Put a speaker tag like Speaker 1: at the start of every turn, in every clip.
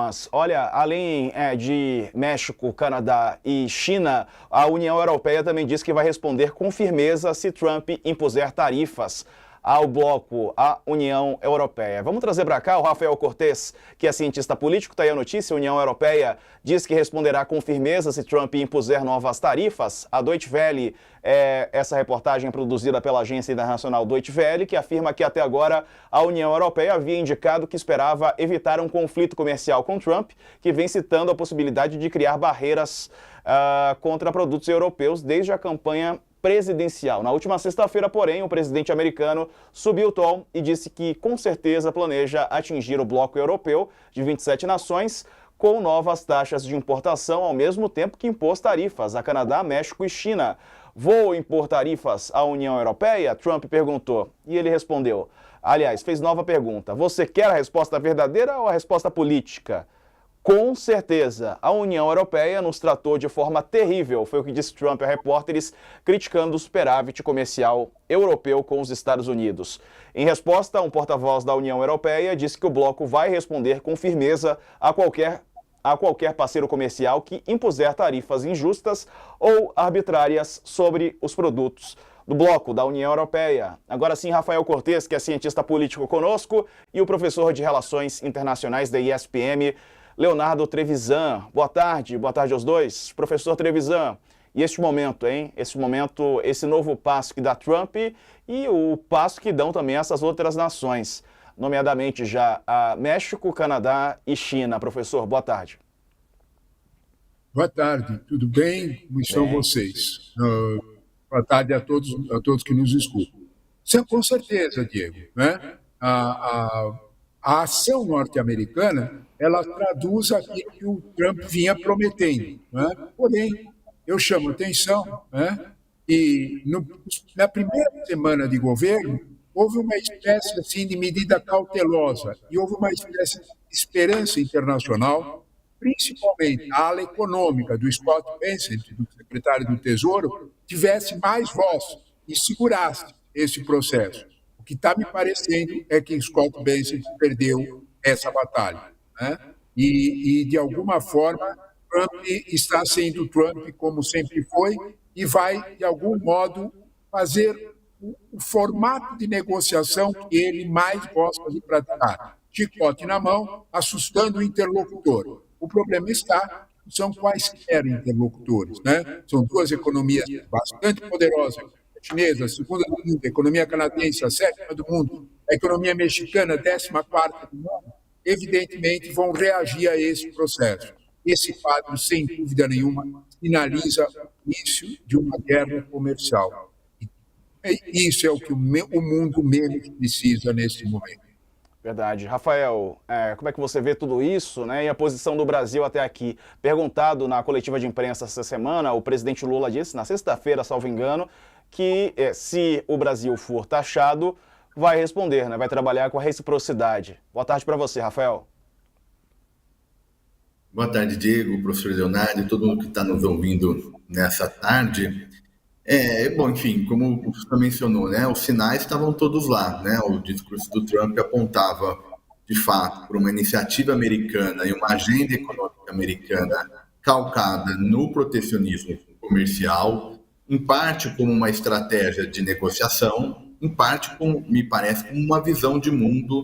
Speaker 1: nós. Olha, além de México, Canadá e China, a União Europeia também diz que vai responder com firmeza se Trump impuser tarifas ao bloco, à União Europeia. Vamos trazer para cá o Rafael Cortes, que é cientista político, está aí a notícia. A União Europeia diz que responderá com firmeza se Trump impuser novas tarifas. A Deutsche Welle, essa reportagem produzida pela agência internacional Deutsche Welle, que afirma que até agora a União Europeia havia indicado que esperava evitar um conflito comercial com Trump, que vem citando a possibilidade de criar barreiras contra produtos europeus desde a campanha presidencial. Na última sexta-feira, porém, o presidente americano subiu o tom e disse que com certeza planeja atingir o bloco europeu de 27 nações com novas taxas de importação, ao mesmo tempo que impôs tarifas a Canadá, México e China. Vou impor tarifas à União Europeia? Trump perguntou. E ele respondeu. Aliás, fez nova pergunta. Você quer a resposta verdadeira ou a resposta política? Com certeza, a União Europeia nos tratou de forma terrível, foi o que disse Trump a repórteres, criticando o superávit comercial europeu com os Estados Unidos. Em resposta, um porta-voz da União Europeia disse que o bloco vai responder com firmeza a qualquer parceiro comercial que impuser tarifas injustas ou arbitrárias sobre os produtos do bloco da União Europeia. Agora sim, Rafael Cortes, que é cientista político conosco, e o professor de Relações Internacionais da ISPM, Leonardo Trevisan. Boa tarde aos dois. Professor Trevisan, e este momento, hein? Esse novo passo que dá Trump e o passo que dão também essas outras nações, nomeadamente já a México, Canadá e China. Professor, boa tarde.
Speaker 2: Boa tarde, tudo bem? Como estão vocês? Boa tarde a todos que nos escutam. Sim, com certeza, Diego, né? A ação norte-americana, ela traduz aquilo que o Trump vinha prometendo, né? Porém, eu chamo atenção, né? E na primeira semana de governo, houve uma espécie assim, de medida cautelosa e houve uma espécie de esperança internacional, principalmente a ala econômica do Scott Bessent, do secretário do Tesouro, tivesse mais voz e segurasse esse processo. O que está me parecendo é que Scott Bessent perdeu essa batalha, né? E, de alguma forma, Trump está sendo Trump como sempre foi e vai, de algum modo, fazer o formato de negociação que ele mais gosta de praticar. Chicote na mão, assustando o interlocutor. O problema são quaisquer interlocutores, né? São duas economias bastante poderosas. A chinesa, a segunda do mundo, a economia canadense, a sétima do mundo, a economia mexicana, a 14ª do mundo, evidentemente vão reagir a esse processo. Esse quadro, sem dúvida nenhuma, sinaliza o início de uma guerra comercial. Isso é o que o mundo menos precisa nesse momento.
Speaker 1: Verdade. Rafael, como é que você vê tudo isso, né, e a posição do Brasil até aqui? Perguntado na coletiva de imprensa essa semana, o presidente Lula disse, na sexta-feira, salvo engano, que se o Brasil for taxado, vai responder, né, vai trabalhar com a reciprocidade. Boa tarde para você, Rafael.
Speaker 3: Boa tarde, Diego, professor Leonardo e todo mundo que está nos ouvindo nessa tarde. Bom, enfim, como o professor mencionou, né, os sinais estavam todos lá, né, o discurso do Trump apontava, de fato, para uma iniciativa americana e uma agenda econômica americana calcada no protecionismo comercial, em parte como uma estratégia de negociação, em parte, me parece, como uma visão de mundo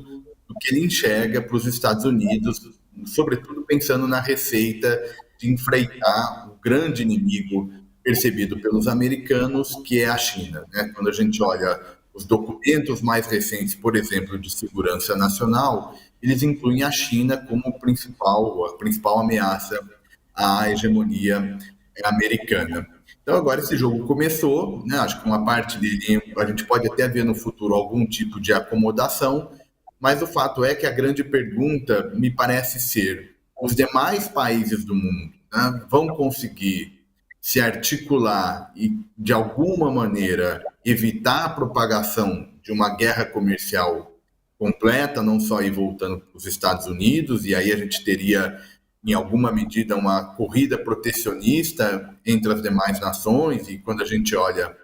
Speaker 3: do que ele enxerga para os Estados Unidos, sobretudo pensando na receita de enfrentar o grande inimigo percebido pelos americanos, que é a China, né? Quando a gente olha os documentos mais recentes, por exemplo, de segurança nacional, eles incluem a China como a principal ameaça à hegemonia americana. Então, agora esse jogo começou, né? Acho que uma parte dele, a gente pode até ver no futuro algum tipo de acomodação, mas o fato é que a grande pergunta me parece ser: os demais países do mundo, né, vão conseguir se articular e, de alguma maneira, evitar a propagação de uma guerra comercial completa, não só ir voltando para os Estados Unidos, e aí a gente teria, em alguma medida, uma corrida protecionista entre as demais nações, e quando a gente olha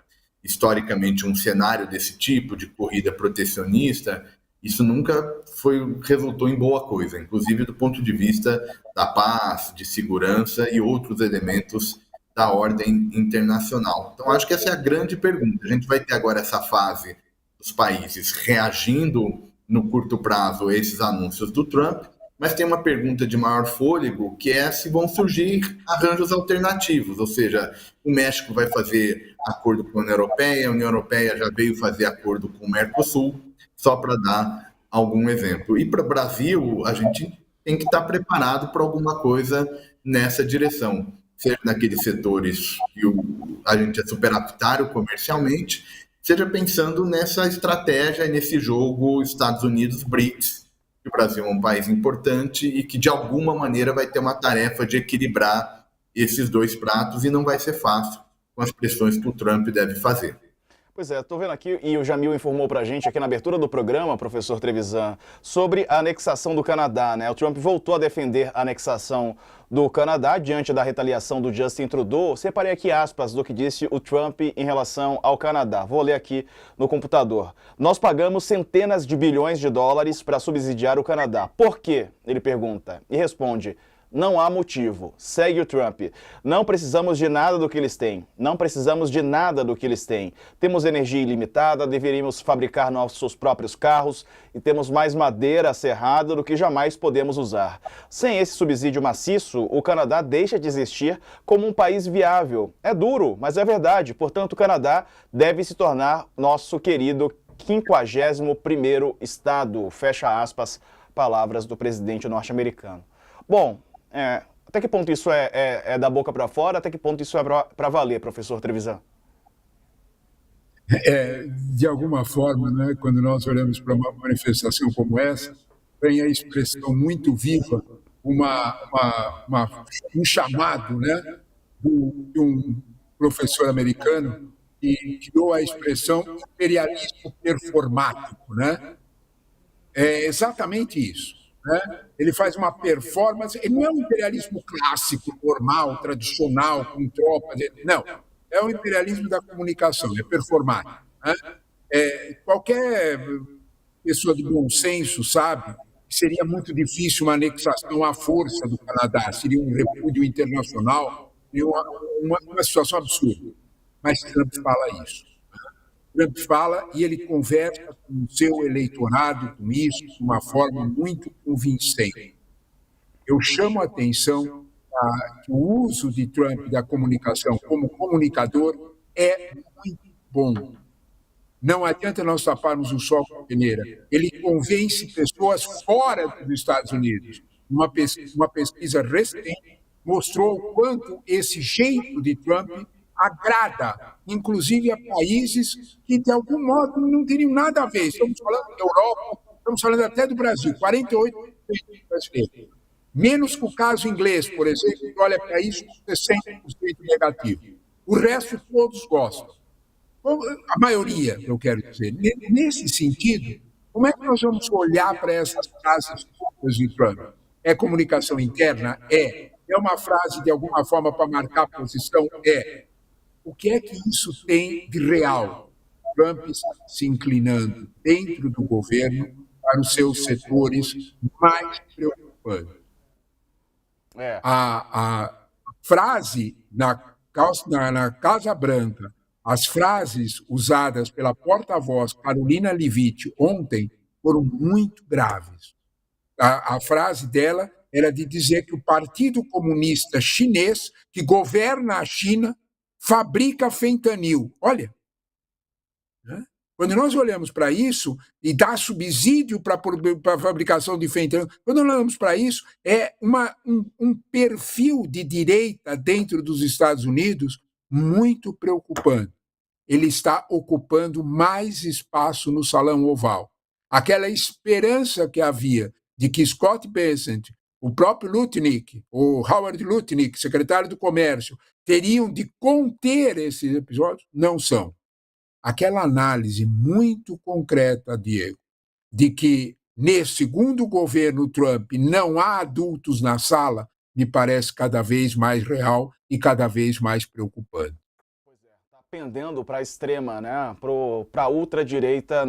Speaker 3: historicamente um cenário desse tipo de corrida protecionista, isso nunca resultou em boa coisa, inclusive do ponto de vista da paz, de segurança e outros elementos da ordem internacional. Então, acho que essa é a grande pergunta. A gente vai ter agora essa fase dos países reagindo no curto prazo a esses anúncios do Trump, mas tem uma pergunta de maior fôlego, que é se vão surgir arranjos alternativos, ou seja, o México vai fazer acordo com a União Europeia já veio fazer acordo com o Mercosul, só para dar algum exemplo. E para o Brasil, a gente tem que estar preparado para alguma coisa nessa direção, seja naqueles setores que a gente é superavitário comercialmente, seja pensando nessa estratégia, nesse jogo Estados Unidos-BRICS, que o Brasil é um país importante e que, de alguma maneira, vai ter uma tarefa de equilibrar esses dois pratos e não vai ser fácil com as pressões que o Trump deve fazer.
Speaker 1: Pois é, estou vendo aqui, e o Jamil informou para a gente aqui na abertura do programa, professor Trevisan, sobre a anexação do Canadá, né? O Trump voltou a defender a anexação do Canadá diante da retaliação do Justin Trudeau. Separei aqui aspas do que disse o Trump em relação ao Canadá. Vou ler aqui no computador. Nós pagamos centenas de bilhões de dólares para subsidiar o Canadá. Por quê? Ele pergunta e responde: não há motivo. Segue o Trump. Não precisamos de nada do que eles têm. Não precisamos de nada do que eles têm. Temos energia ilimitada, deveríamos fabricar nossos próprios carros e temos mais madeira serrada do que jamais podemos usar. Sem esse subsídio maciço, o Canadá deixa de existir como um país viável. É duro, mas é verdade. Portanto, o Canadá deve se tornar nosso querido 51º estado. Fecha aspas, palavras do presidente norte-americano. Bom, até que ponto isso é da boca para fora, até que ponto isso é para valer, professor Trevisan?
Speaker 2: De alguma forma, né, quando nós olhamos para uma manifestação como essa, tem a expressão muito viva, um chamado, né, de um professor americano que criou a expressão imperialismo performático, né? É exatamente isso. Né? Ele faz uma performance, ele não é um imperialismo clássico, normal, tradicional, com tropas, não. É o imperialismo da comunicação, é performático. Né? Qualquer pessoa de bom senso sabe que seria muito difícil uma anexação à força do Canadá, seria um repúdio internacional, seria uma situação absurda. Mas Trump fala isso. Trump fala e ele conversa com o seu eleitorado com isso de uma forma muito convincente. Eu chamo a atenção que o uso de Trump da comunicação como comunicador é muito bom. Não adianta nós taparmos o sol com a peneira. Ele convence pessoas fora dos Estados Unidos. Uma pesquisa recente mostrou o quanto esse jeito de Trump agrada, inclusive a países que, de algum modo, não teriam nada a ver. Estamos falando da Europa, estamos falando até do Brasil, 48% brasileiro. Menos que o caso inglês, por exemplo, que olha para isso com 60% negativo. O resto todos gostam. A maioria, eu quero dizer. Nesse sentido, como é que nós vamos olhar para essas frases de Trump? É comunicação interna? É uma frase, de alguma forma, para marcar posição? É. O que é que isso tem de real? Trump se inclinando dentro do governo para os seus setores mais preocupantes. A frase na Casa Branca, as frases usadas pela porta-voz Carolina Leavitt ontem foram muito graves. A frase dela era de dizer que o Partido Comunista Chinês, que governa a China, fabrica fentanil. Olha, né? Quando nós olhamos para isso e dá subsídio para a fabricação de fentanil, quando nós olhamos para isso, é um perfil de direita dentro dos Estados Unidos muito preocupante. Ele está ocupando mais espaço no Salão Oval. Aquela esperança que havia de que Scott Bessent, o próprio Lutnick, o Howard Lutnick, secretário do Comércio, teriam de conter esses episódios, não são. Aquela análise muito concreta, Diego, de que nesse segundo governo Trump não há adultos na sala, me parece cada vez mais real e cada vez mais preocupante.
Speaker 1: Pois é, está pendendo para a extrema, né? Para a ultradireita, não